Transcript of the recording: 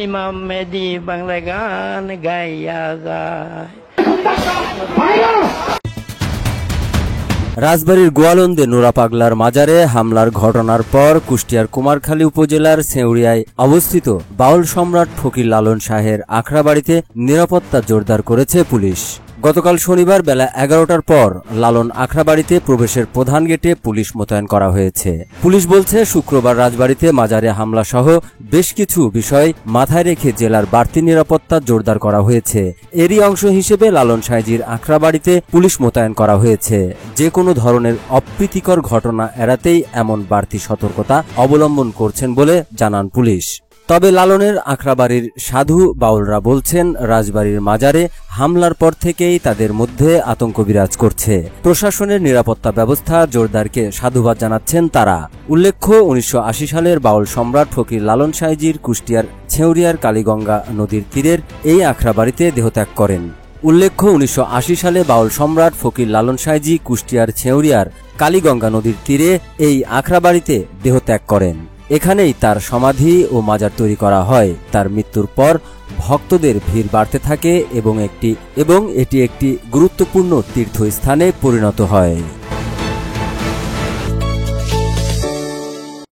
ইমাম মেহেদী বাংলা গান গাইয়া যায়। রাজবাড়ীর গোয়ালন্দে নোরা পাগলার মাজারে হামলার ঘটনার পর কুষ্টিয়ার কুমারখালী উপজেলার ছেউরিয়ায় অবস্থিত বাউল সম্রাট ফকির লালন শাহের আখড়াবাড়িতে নিরাপত্তা জোরদার করেছে পুলিশ। গতকাল শনিবার বেলা 11টার পর লালন আখড়াবাড়িতে প্রবেশের প্রধান গেটে পুলিশ মোতায়েন করা হয়েছে। পুলিশ বলছে, শুক্রবার রাজবাড়িতে মাজারে হামলা সহ বেশ কিছু বিষয় মাথায় রেখে জেলার বাড়তি নিরাপত্তা জোরদার করা হয়েছে। এরই অংশ হিসেবে লালন সাইজির আখড়াবাড়িতে পুলিশ মোতায়েন করা হয়েছে। যে কোনো ধরনের অপ্রীতিকর ঘটনা এড়াতেই এমন বাড়তি সতর্কতা অবলম্বন করছেন বলে জানান পুলিশ। তবে লালনের আখড়াবাড়ির সাধু বাউলরা বলছেন, রাজবাড়ির মাজারে হামলার পর থেকেই তাদের মধ্যে আতঙ্ক বিরাজ করছে। প্রশাসনের নিরাপত্তা ব্যবস্থা জোরদারকে সাধুবাদ জানাচ্ছেন তারা। উল্লেখ্য, 1980 সালের বাউল সম্রাট ফকির লালন সাইজির কুষ্টিয়ার ছেউরিয়ার কালীগঙ্গা নদীর তীরের এই আখড়াবাড়িতে দেহত্যাগ করেন। উল্লেখ্য, 1980 সালে বাউল সম্রাট ফকির লালন সাইজি কুষ্টিয়ার ছেউরিয়ার কালীগঙ্গা নদীর তীরে এই আখড়াবাড়িতে দেহত্যাগ করেন। এখানেই তার সমাধি ও মাজার তৈরি করা হয়। তার মৃত্যুর পর ভক্তদের ভিড় বাড়তে থাকে এবং এটি একটি গুরুত্বপূর্ণ তীর্থস্থানে পরিণত হয়।